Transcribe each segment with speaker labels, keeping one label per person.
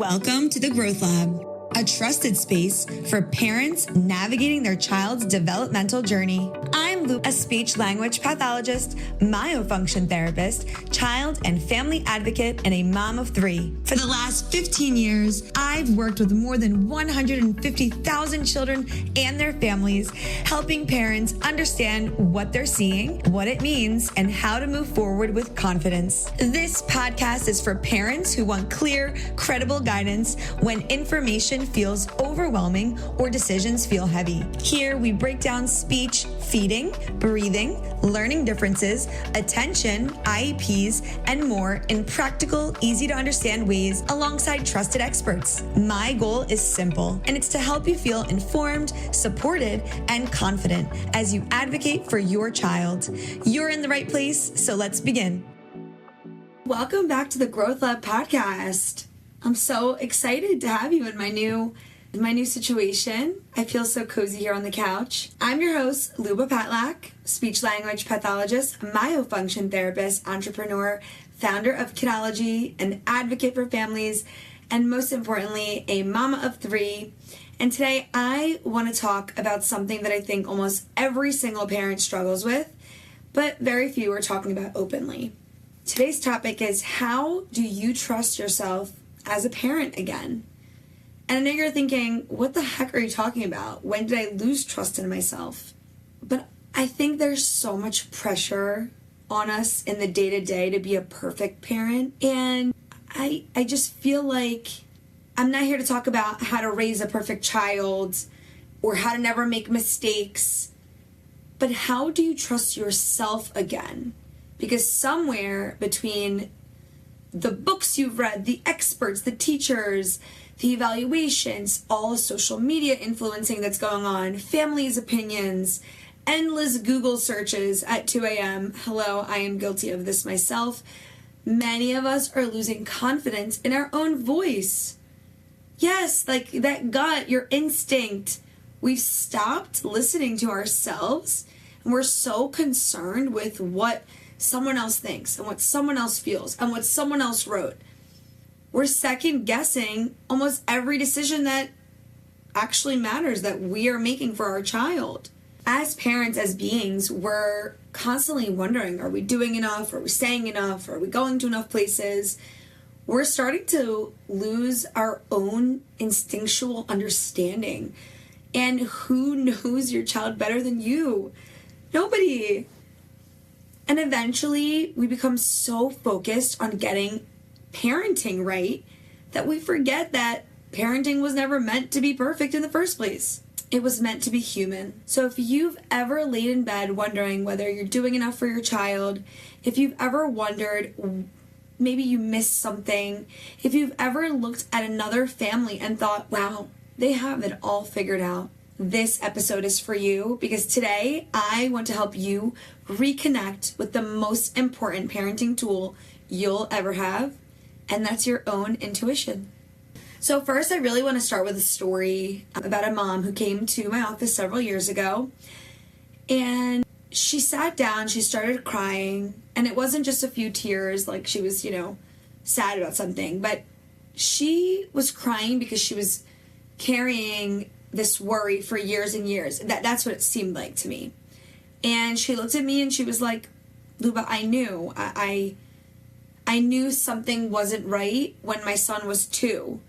Speaker 1: Welcome to the Growth Lab, a trusted space for parents navigating their child's developmental journey. I'm Luba, a speech language pathologist, myofunction therapist, child and family advocate, and a mom of three. For the last 15 years, I've worked with more than 150,000 children and their families, helping parents understand what they're seeing, what it means, and how to move forward with confidence. This podcast is for parents who want clear, credible guidance when information feels overwhelming or decisions feel heavy. Here, we break down speech, feeding, breathing, learning differences, attention, IEPs, and more in practical, easy to understand ways alongside trusted experts. My goal is simple, and it's to help you feel informed, supported, and confident as you advocate for your child. You're in the right place, so let's begin. Welcome back to the Growth Lab podcast. I'm so excited to have you in my new situation. I feel so cozy here on the couch. I'm your host, Luba Patlak, speech language pathologist, myofunction therapist, entrepreneur, founder of Kidology, an advocate for families, and most importantly, a mama of three. And today I want to talk about something that I think almost every single parent struggles with, but very few are talking about openly. Today's topic is, how do you trust yourself as a parent again? And I know you're thinking, what the heck are you talking about? When did I lose trust in myself? But I think there's so much pressure on us in the day-to-day to be a perfect parent. And I just feel like I'm not here to talk about how to raise a perfect child or how to never make mistakes. But how do you trust yourself again? Because somewhere between the books you've read, the experts, the teachers, the evaluations, all the social media influencing that's going on, families' opinions, endless Google searches at 2 a.m. Hello, I am guilty of this myself. Many of us are losing confidence in our own voice. Yes, like that gut, your instinct. We've stopped listening to ourselves, and we're so concerned with what someone else thinks and what someone else feels and what someone else wrote. We're second guessing almost every decision that actually matters that we are making for our child. As parents, as beings, we're constantly wondering, are we doing enough? Are we saying enough? Are we going to enough places? We're starting to lose our own instinctual understanding. And who knows your child better than you? Nobody. And eventually we become so focused on getting parenting right that we forget that parenting was never meant to be perfect in the first place. It was meant to be human. So if you've ever laid in bed wondering whether you're doing enough for your child, if you've ever wondered maybe you missed something, if you've ever looked at another family and thought, wow, they have it all figured out, this episode is for you, because today I want to help you reconnect with the most important parenting tool you'll ever have, and that's your own intuition. So first, I really want to start with a story about a mom who came to my office several years ago, and she sat down, she started crying, and it wasn't just a few tears like she was, sad about something, but she was crying because she was carrying this worry for years and years. That's what it seemed like to me. And she looked at me and she was like, Luba, I knew. I knew something wasn't right when my son was 2.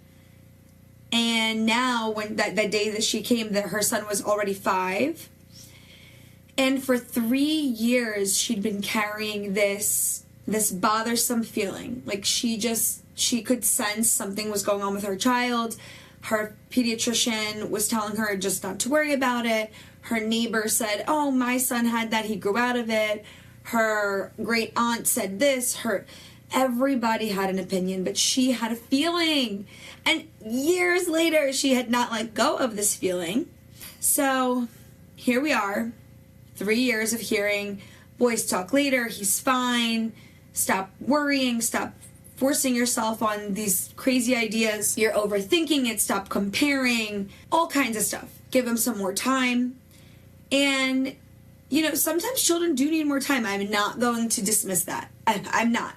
Speaker 1: And now, when that day that she came, that her son was already 5. And for 3 years, she'd been carrying this bothersome feeling. Like she could sense something was going on with her child. Her pediatrician was telling her just not to worry about it. Her neighbor said, oh, my son had that, he grew out of it. Her great aunt said this. Everybody had an opinion, but she had a feeling. And years later, she had not let go of this feeling. So here we are, 3 years of hearing, boys talk later, he's fine, stop worrying, stop forcing yourself on these crazy ideas, you're overthinking it, stop comparing, all kinds of stuff. Give them some more time. And, sometimes children do need more time. I'm not going to dismiss that. I'm not.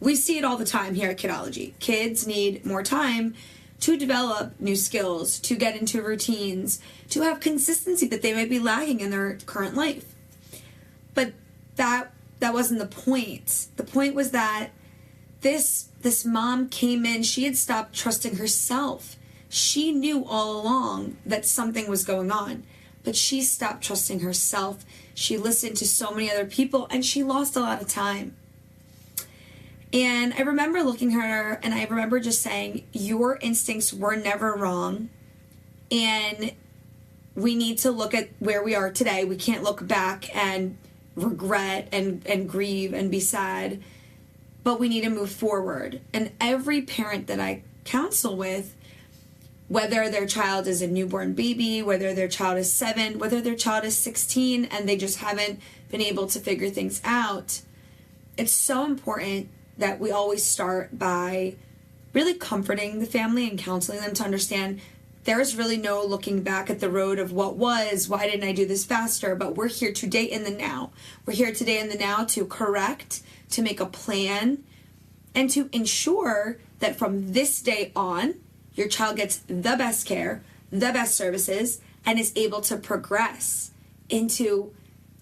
Speaker 1: We see it all the time here at Kidology. Kids need more time to develop new skills, to get into routines, to have consistency that they might be lacking in their current life. But that wasn't the point. The point was that this mom came in, she had stopped trusting herself. She knew all along that something was going on, but she stopped trusting herself. She listened to so many other people, and she lost a lot of time. And I remember looking at her, and I remember just saying, your instincts were never wrong, and we need to look at where we are today. We can't look back and regret and grieve and be sad, but we need to move forward. And every parent that I counsel with, whether their child is a newborn baby, whether their child is 7, whether their child is 16 and they just haven't been able to figure things out, it's so important that we always start by really comforting the family and counseling them to understand there's really no looking back at the road of what was, why didn't I do this faster, but we're here today in the now. We're here today in the now to correct, to make a plan, and to ensure that from this day on, your child gets the best care, the best services, and is able to progress into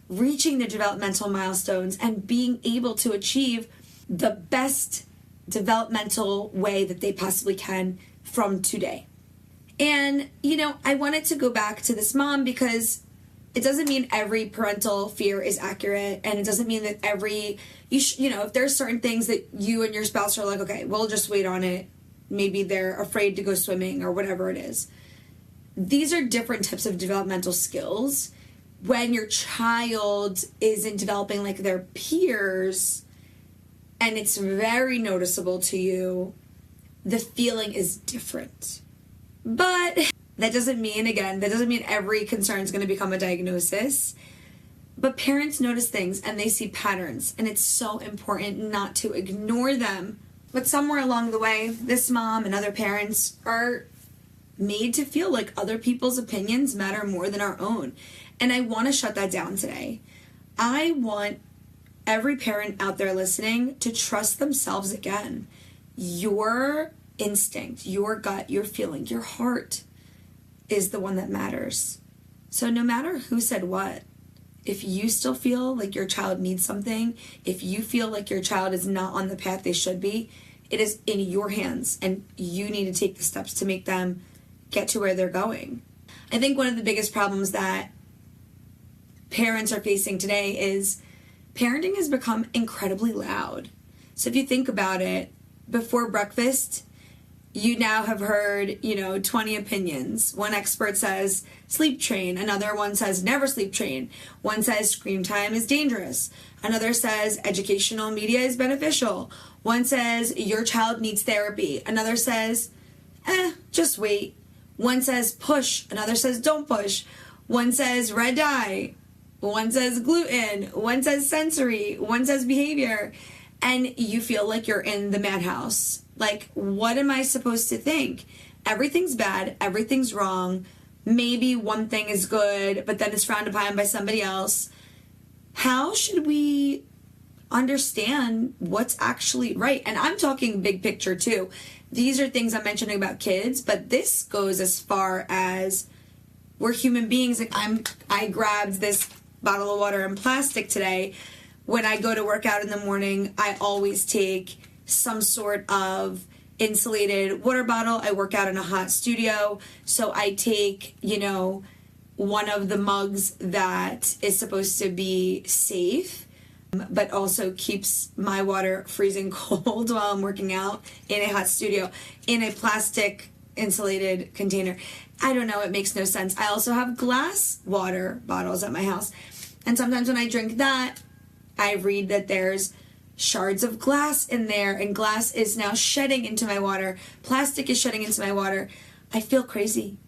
Speaker 1: reaching the developmental milestones and being able to achieve the best developmental way that they possibly can from today. And, I wanted to go back to this mom because it doesn't mean every parental fear is accurate, and it doesn't mean that if there's certain things that you and your spouse are like, okay, we'll just wait on it. Maybe they're afraid to go swimming or whatever it is. These are different types of developmental skills. When your child isn't developing like their peers, and it's very noticeable to you, the feeling is different. But that doesn't mean every concern is going to become a diagnosis. But parents notice things and they see patterns, and it's so important not to ignore them. But somewhere along the way, this mom and other parents are made to feel like other people's opinions matter more than our own. And I want to shut that down today. I want every parent out there listening to trust themselves again. Your instinct, your gut, your feeling, your heart is the one that matters. So no matter who said what, if you still feel like your child needs something, if you feel like your child is not on the path they should be, it is in your hands, and you need to take the steps to make them get to where they're going. I think one of the biggest problems that parents are facing today is parenting has become incredibly loud. So if you think about it, before breakfast, you now have heard, 20 opinions. One expert says sleep train. Another one says never sleep train. One says screen time is dangerous. Another says educational media is beneficial. One says your child needs therapy. Another says, just wait. One says push. Another says don't push. One says red dye. One says gluten. One says sensory. One says behavior. And you feel like you're in the madhouse. Like, what am I supposed to think? Everything's bad. Everything's wrong. Maybe one thing is good, but then it's frowned upon by somebody else. How should we understand what's actually right? And I'm talking big picture too. These are things I'm mentioning about kids, but this goes as far as we're human beings. Like I grabbed this bottle of water in plastic today. When I go to work out in the morning, I always take some sort of insulated water bottle. I work out in a hot studio, so I take, one of the mugs that is supposed to be safe, but also keeps my water freezing cold while I'm working out in a hot studio in a plastic insulated container. I don't know, it makes no sense. I also have glass water bottles at my house, and sometimes when I drink that, I read that there's shards of glass in there, and glass is now shedding into my water. Plastic is shedding into my water. I feel crazy.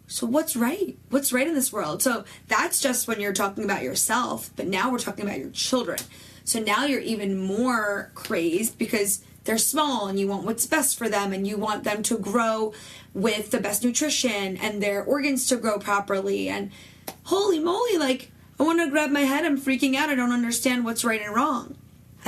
Speaker 1: So what's right? What's right in this world? So that's just when you're talking about yourself, but now we're talking about your children. So now you're even more crazed because they're small and you want what's best for them, and you want them to grow with the best nutrition and their organs to grow properly. And holy moly, I want to grab my head. I'm freaking out. I don't understand what's right and wrong.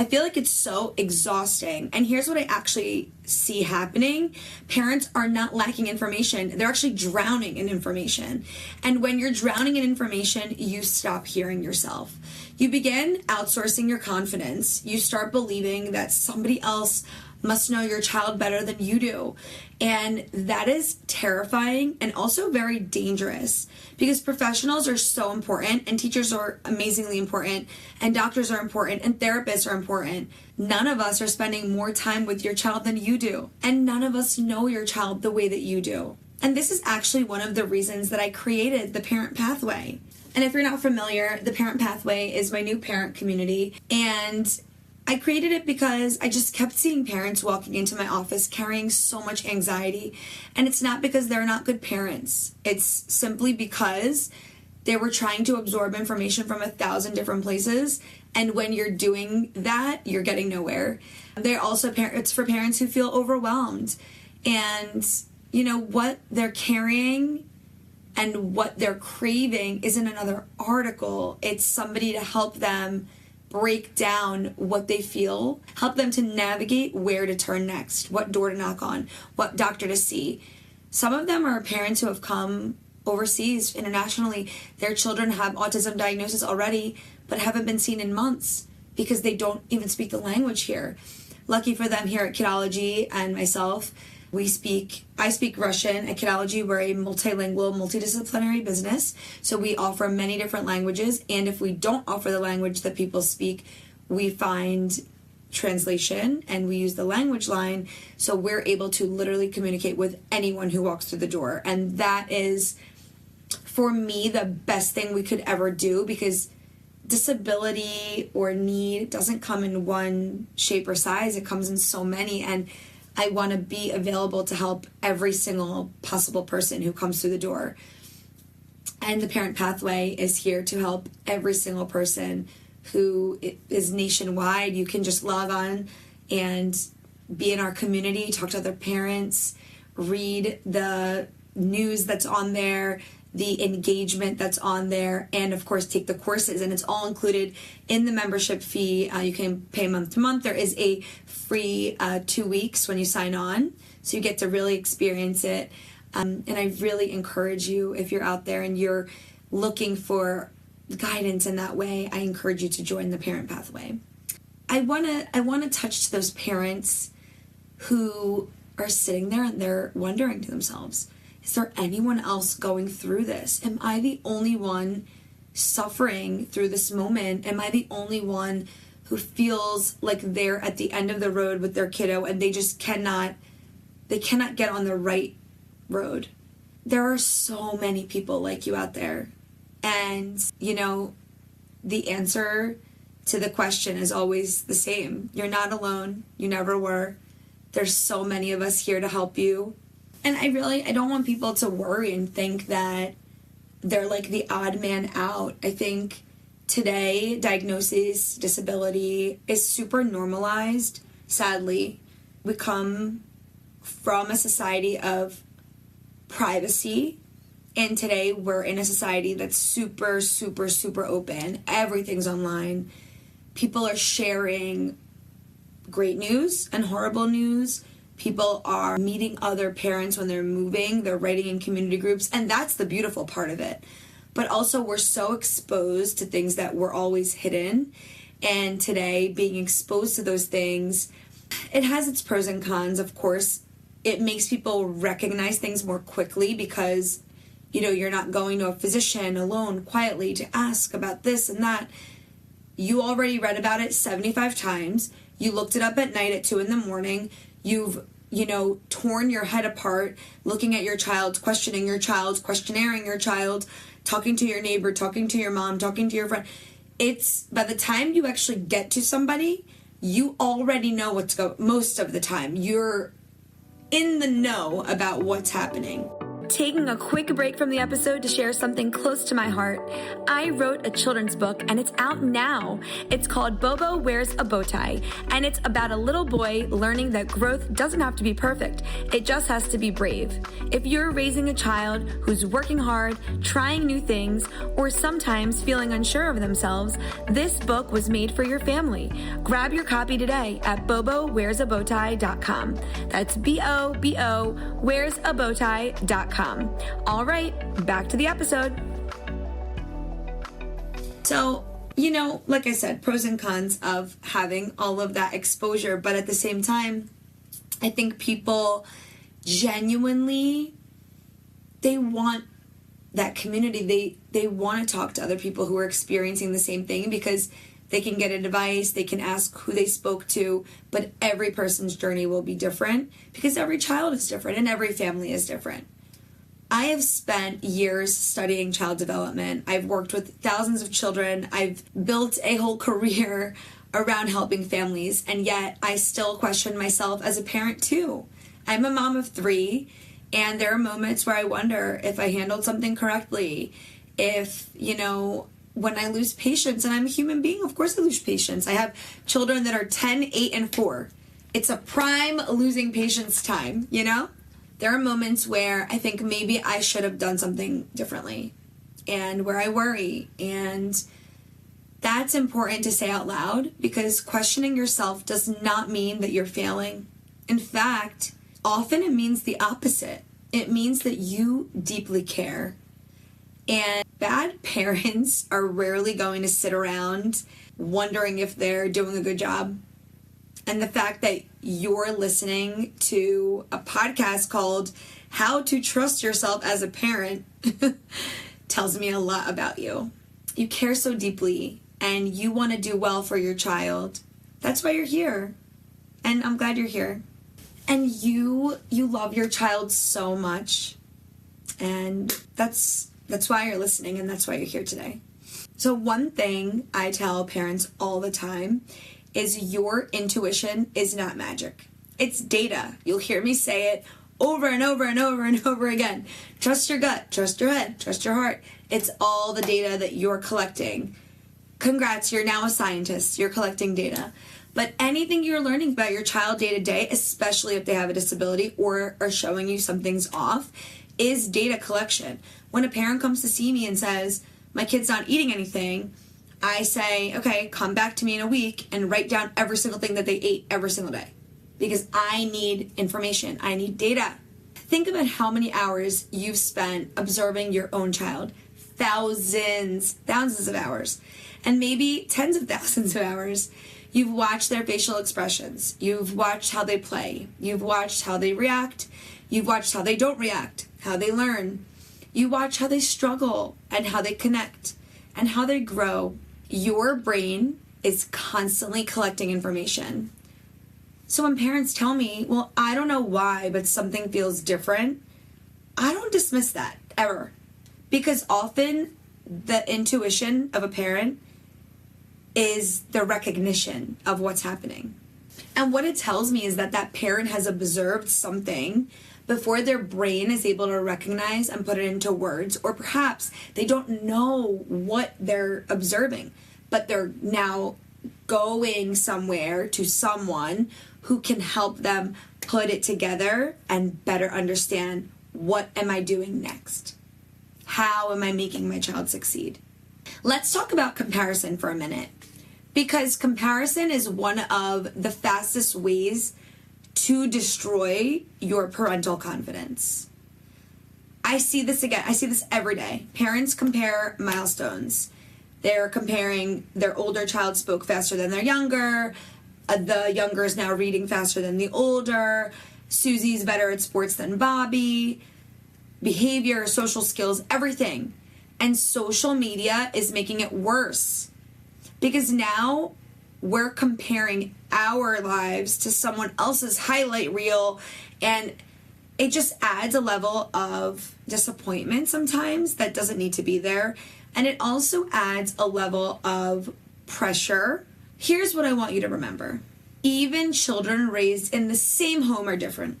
Speaker 1: I feel like it's so exhausting. And here's what I actually see happening. Parents are not lacking information. They're actually drowning in information. And when you're drowning in information, you stop hearing yourself. You begin outsourcing your confidence. You start believing that somebody else must know your child better than you do. And that is terrifying and also very dangerous, because professionals are so important, and teachers are amazingly important, and doctors are important, and therapists are important. None of us are spending more time with your child than you do, and none of us know your child the way that you do. And this is actually one of the reasons that I created the Parent Pathway. And if you're not familiar, the Parent Pathway is my new parent community, and I created it because I just kept seeing parents walking into my office carrying so much anxiety. And it's not because they're not good parents. It's simply because they were trying to absorb information from 1,000 different places. And when you're doing that, you're getting nowhere. They're also it's for parents who feel overwhelmed. And, you know, what they're carrying and what they're craving isn't another article. It's somebody to help them break down what they feel, help them to navigate where to turn next, what door to knock on, what doctor to see. Some of them are parents who have come overseas, internationally. Their children have autism diagnosis already, but haven't been seen in months because they don't even speak the language here. Lucky for them, here at Kidology and myself, I speak Russian. At Kidology, we're a multilingual, multidisciplinary business. So we offer many different languages. And if we don't offer the language that people speak, we find translation and we use the language line. So we're able to literally communicate with anyone who walks through the door. And that is, for me, the best thing we could ever do, because disability or need doesn't come in one shape or size. It comes in so many. And I want to be available to help every single possible person who comes through the door. And the Parent Pathway is here to help every single person who is nationwide. You can just log on and be in our community, talk to other parents, read the news that's on there, the engagement that's on there, and of course take the courses. And it's all included in the membership fee. You can pay month to month. There is a free 2 weeks when you sign on, so you get to really experience it. And I really encourage you, if you're out there and you're looking for guidance in that way, I encourage you to join the Parent Pathway. I want to touch to those parents who are sitting there and they're wondering to themselves, is there anyone else going through this? Am I the only one suffering through this moment? Am I the only one who feels like they're at the end of the road with their kiddo and they just cannot get on the right road? There are so many people like you out there. And, you know, the answer to the question is always the same. You're not alone. You never were. There's so many of us here to help you. And I don't want people to worry and think that they're like the odd man out. I think today, diagnosis, disability is super normalized, sadly. We come from a society of privacy, and today we're in a society that's super, super, super open. Everything's online. People are sharing great news and horrible news. People are meeting other parents when they're moving. They're writing in community groups, and that's the beautiful part of it. But also, we're so exposed to things that were always hidden. And today, being exposed to those things, it has its pros and cons, of course. It makes people recognize things more quickly because, you know, you're not going to a physician alone quietly to ask about this and that. You already read about it 75 times. You looked it up at night at 2 a.m. You've, torn your head apart, looking at your child, questioning your child, questionnaring your child, talking to your neighbor, talking to your mom, talking to your friend. It's, by the time you actually get to somebody, you already know most of the time. You're in the know about what's happening. taking a quick break from the episode to share something close to my heart. I wrote a children's book and it's out now. It's called Bobo Wears a Bowtie, and it's about a little boy learning that growth doesn't have to be perfect. It just has to be brave. If you're raising a child who's working hard, trying new things, or sometimes feeling unsure of themselves, this book was made for your family. Grab your copy today at bobowearsabowtie.com. That's B-O-B-O wearsabowtie.com. All right, back to the episode. So, like I said, pros and cons of having all of that exposure, but at the same time, I think people genuinely, they want that community. They want to talk to other people who are experiencing the same thing because they can get advice, they can ask who they spoke to, but every person's journey will be different because every child is different and every family is different. I have spent years studying child development. I've worked with thousands of children. I've built a whole career around helping families, and yet I still question myself as a parent too. I'm a mom of 3, and there are moments where I wonder if I handled something correctly, if, when I lose patience, and I'm a human being, of course I lose patience. I have children that are 10, 8, and 4. It's a prime losing patience time, There are moments where I think maybe I should have done something differently and where I worry. And that's important to say out loud because questioning yourself does not mean that you're failing. In fact, often it means the opposite. It means that you deeply care. And bad parents are rarely going to sit around wondering if they're doing a good job. And the fact that you're listening to a podcast called How to Trust Yourself as a Parent tells me a lot about you. You care so deeply and you want to do well for your child. That's why you're here. And I'm glad you're here. And you love your child so much. And that's why you're listening and that's why you're here today. So one thing I tell parents all the time is your intuition is not magic. It's data. You'll hear me say it over and over and over and over again. Trust your gut, trust your head, trust your heart. It's all the data that you're collecting. Congrats, you're now a scientist. You're collecting data. But anything you're learning about your child day to day, especially if they have a disability or are showing you something's off, is data collection. When a parent comes to see me and says, my kid's not eating anything, I say, okay, come back to me in a week and write down every single thing that they ate every single day. Because I need information. I need data. Think about how many hours you've spent observing your own child. Thousands of hours. And maybe tens of thousands of hours. You've watched their facial expressions. You've watched how they play. You've watched how they react. You've watched how they don't react, how they learn. You watch how they struggle and how they connect and how they grow. Your brain is constantly collecting information. So when parents tell me, well, I don't know why, but something feels different, I don't dismiss that ever. Because often the intuition of a parent is the recognition of what's happening. And what it tells me is that that parent has observed something before their brain is able to recognize and put it into words, or perhaps they don't know what they're observing, but they're now going somewhere to someone who can help them put it together and better understand, what am I doing next? How am I making my child succeed? Let's talk about comparison for a minute, because comparison is one of the fastest ways to destroy your parental confidence. I see this again. I see this every day. Parents compare milestones. They're comparing their older child spoke faster than their younger. The younger is now reading faster than the older. Susie's better at sports than Bobby. Behavior, social skills, everything. And social media is making it worse. Because now we're comparing our lives to someone else's highlight reel, and it just adds a level of disappointment sometimes that doesn't need to be there. And it also adds a level of pressure. Here's what I want you to remember. Even children raised in the same home are different.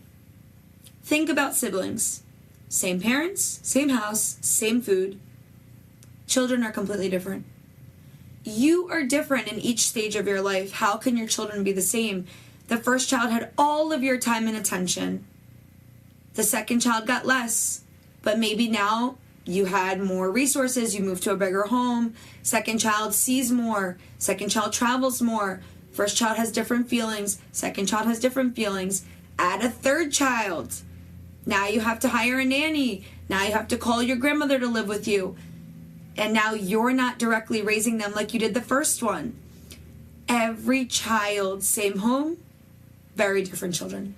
Speaker 1: Think about siblings. Same parents, same house, same food. Children are completely different. You are different in each stage of your life. How can your children be the same? The first child had all of your time and attention. The second child got less, but maybe now you had more resources, you moved to a bigger home. Second child sees more. Second child travels more. First child has different feelings. Second child has different feelings. Add a third child. Now you have to hire a nanny. Now you have to call your grandmother to live with you. And now you're not directly raising them like you did the first one. Every child, same home, very different children.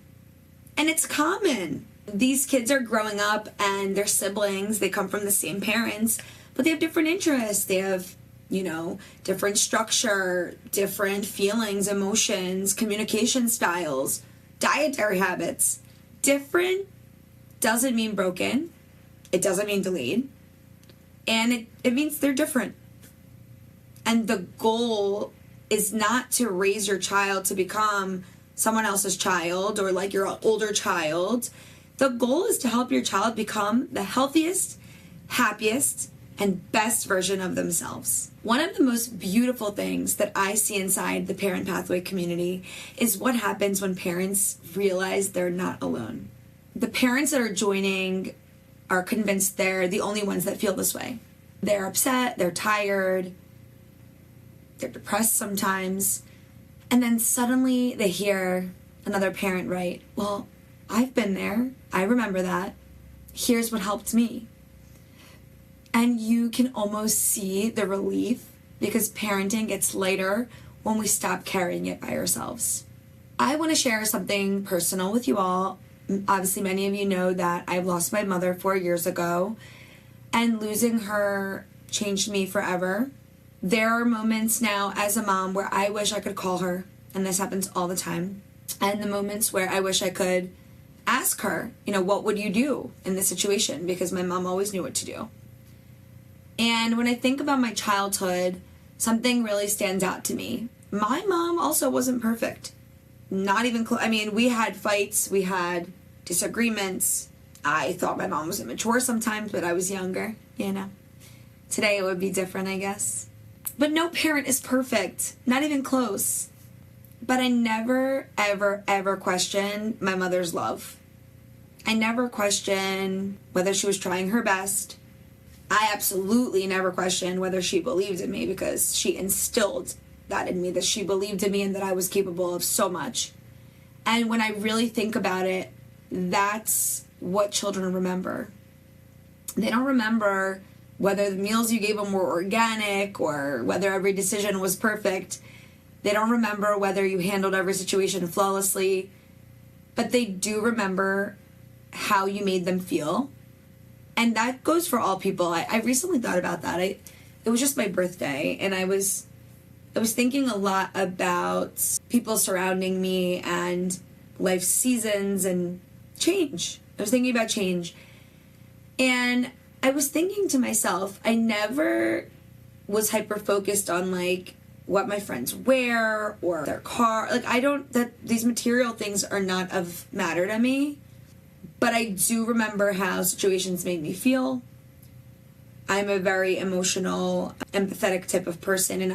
Speaker 1: And it's common. These kids are growing up and they're siblings. They come from the same parents, but they have different interests. They have, different structure, different feelings, emotions, communication styles, dietary habits. Different doesn't mean broken. It doesn't mean delayed. And it means they're different. And the goal is not to raise your child to become someone else's child or like your older child. The goal is to help your child become the healthiest, happiest, and best version of themselves. One of the most beautiful things that I see inside the Parent Pathway community is what happens when parents realize they're not alone. The parents that are joining are convinced they're the only ones that feel this way. They're upset, they're tired, they're depressed sometimes, and then suddenly they hear another parent write, well, I've been there, I remember that, here's what helped me. And you can almost see the relief because parenting gets lighter when we stop carrying it by ourselves. I want to share something personal with you all. Obviously, many of you know that I've lost my mother 4 years ago, and losing her changed me forever. There are moments now as a mom where I wish I could call her, and this happens all the time, and the moments where I wish I could ask her, what would you do in this situation? Because my mom always knew what to do. And when I think about my childhood, something really stands out to me. My mom also wasn't perfect. Not even close. I mean, we had fights, we had disagreements. I thought my mom was immature sometimes, but I was younger, Today it would be different, I guess. But no parent is perfect, not even close. But I never, ever, ever questioned my mother's love. I never questioned whether she was trying her best. I absolutely never questioned whether she believed in me because she instilled that in me, that she believed in me and that I was capable of so much. And when I really think about it, that's what children remember. They don't remember whether the meals you gave them were organic or whether every decision was perfect. They don't remember whether you handled every situation flawlessly, but they do remember how you made them feel. And that goes for all people. I recently thought about that. It was just my birthday, and I was thinking a lot about people surrounding me and life seasons and change. I was thinking about change. And I was thinking to myself, I never was hyper-focused on, what my friends wear or their car. These material things are not of matter to me. But I do remember how situations made me feel. I'm a very emotional, empathetic type of person, and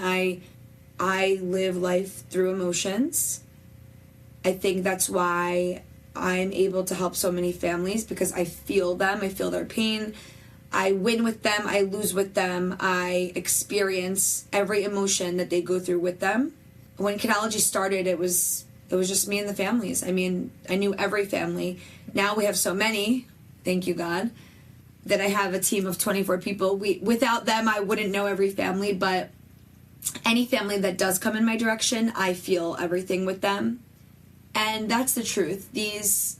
Speaker 1: I live life through emotions. I think that's why I'm able to help so many families, because I feel them, I feel their pain. I win with them, I lose with them, I experience every emotion that they go through with them. When Kidology started, it was just me and the families. I mean, I knew every family. Now we have so many, thank you God, that I have a team of 24 people. Without them, I wouldn't know every family, but any family that does come in my direction, I feel everything with them. And that's the truth. These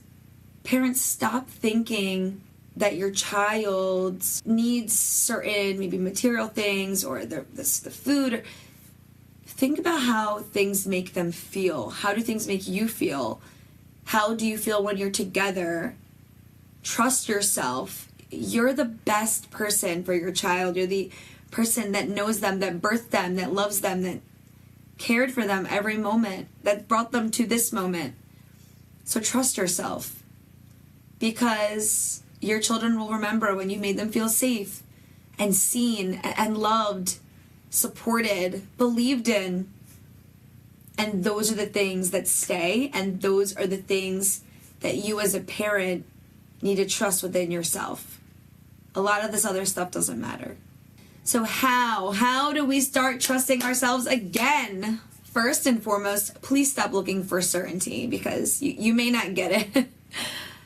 Speaker 1: parents, stop thinking that your child needs certain maybe material things or the food. Think about how things make them feel. How do things make you feel? How do you feel when you're together? Trust yourself. You're the best person for your child. You're the person that knows them, that birthed them, that loves them, that cared for them every moment, that brought them to this moment. So trust yourself. Because Your children will remember when you made them feel safe and seen and loved, supported, believed in. And those are the things that stay, and those are the things that you as a parent need to trust within yourself. A lot of this other stuff doesn't matter. So how do we start trusting ourselves again? First and foremost, please stop looking for certainty, because you may not get it.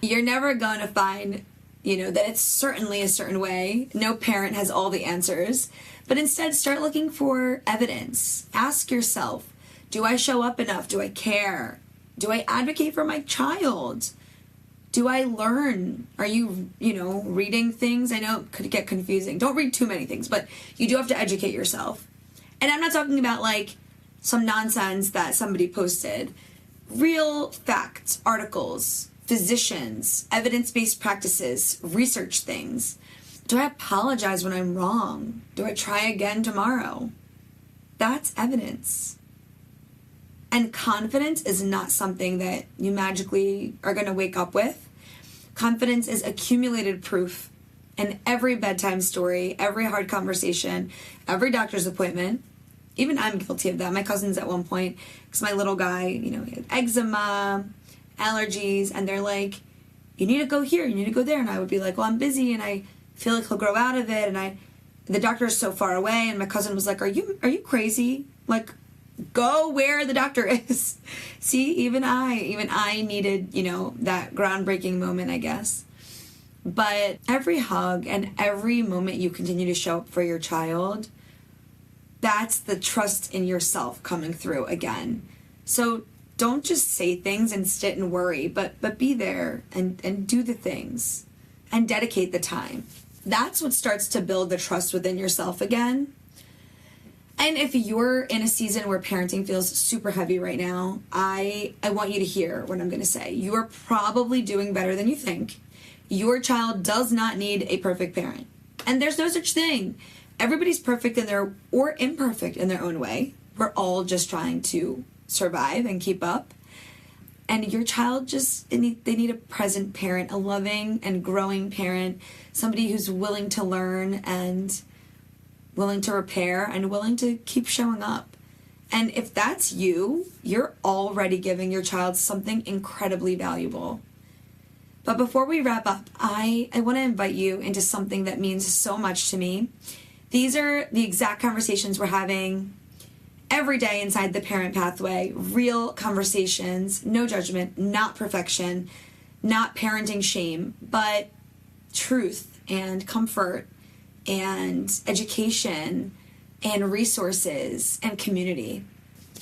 Speaker 1: You're never going to find, that it's certainly a certain way. No parent has all the answers. But instead, start looking for evidence. Ask yourself, do I show up enough? Do I care? Do I advocate for my child? Do I learn? Are you, reading things? I know it could get confusing. Don't read too many things, but you do have to educate yourself. And I'm not talking about some nonsense that somebody posted. Real facts, articles, physicians, evidence-based practices, research things. Do I apologize when I'm wrong? Do I try again tomorrow? That's evidence. And confidence is not something that you magically are going to wake up with. Confidence is accumulated proof in every bedtime story, every hard conversation, every doctor's appointment. Even I'm guilty of that. My cousins at one point, because my little guy, he had eczema, allergies, and they're like, you need to go here, you need to go there. And I would be like, well, I'm busy, and I feel like he'll grow out of it. And the doctor is so far away. And my cousin was like, are you crazy? Go where the doctor is. See, even I needed, that groundbreaking moment, I guess. But every hug and every moment you continue to show up for your child, that's the trust in yourself coming through again. So don't just say things and sit and worry, but be there and do the things and dedicate the time. That's what starts to build the trust within yourself again. And if you're in a season where parenting feels super heavy right now, I want you to hear what I'm going to say. You are probably doing better than you think. Your child does not need a perfect parent. And there's no such thing. Everybody's perfect or imperfect in their own way. We're all just trying to survive and keep up. And your child they need a present parent, a loving and growing parent, somebody who's willing to learn and willing to repair, and willing to keep showing up. And if that's you, you're already giving your child something incredibly valuable. But before we wrap up, I want to invite you into something that means so much to me. These are the exact conversations we're having every day inside the Parent Pathway. Real conversations, no judgment, not perfection, not parenting shame, but truth and comfort and education and resources and community.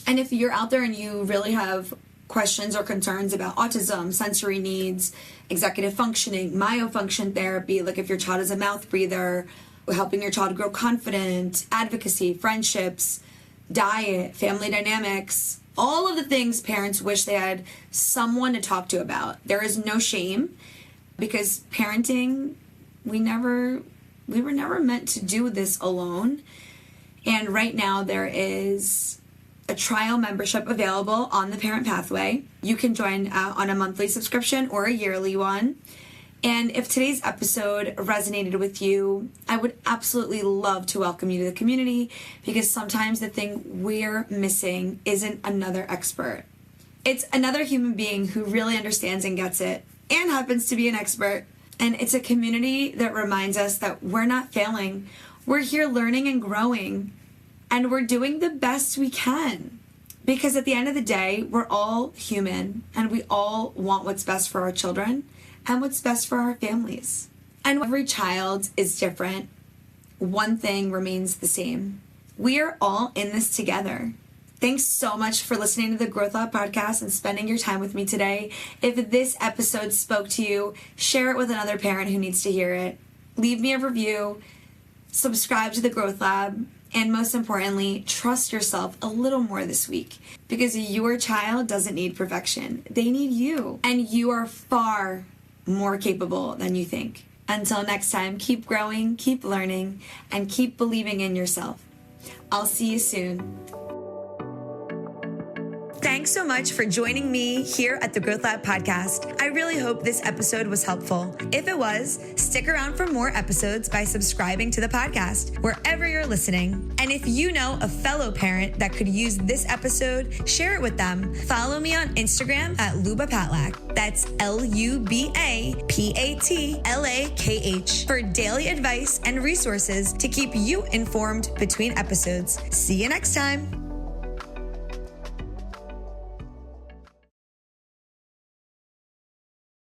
Speaker 1: And if you're out there and you really have questions or concerns about autism, sensory needs, executive functioning, myofunction therapy, if your child is a mouth breather, helping your child grow confident, advocacy, friendships, diet, family dynamics, all of the things parents wish they had someone to talk to about. There is no shame, because parenting, we were never meant to do this alone. And right now there is a trial membership available on the Parent Pathway. You can join on a monthly subscription or a yearly one. And if today's episode resonated with you, I would absolutely love to welcome you to the community, because sometimes the thing we're missing isn't another expert. It's another human being who really understands and gets it and happens to be an expert. And it's a community that reminds us that we're not failing. We're here learning and growing, and we're doing the best we can. Because at the end of the day, we're all human, and we all want what's best for our children and what's best for our families. And every child is different. One thing remains the same. We are all in this together. Thanks so much for listening to the Growth Lab podcast and spending your time with me today. If this episode spoke to you, share it with another parent who needs to hear it. Leave me a review, subscribe to the Growth Lab, and most importantly, trust yourself a little more this week, because your child doesn't need perfection. They need you, and you are far more capable than you think. Until next time, keep growing, keep learning, and keep believing in yourself. I'll see you soon. Thanks so much for joining me here at the Growth Lab podcast. I really hope this episode was helpful. If it was, stick around for more episodes by subscribing to the podcast wherever you're listening. And if you know a fellow parent that could use this episode, share it with them. Follow me on Instagram at Luba Patlak. That's LubaPatlakh for daily advice and resources to keep you informed between episodes. See you next time.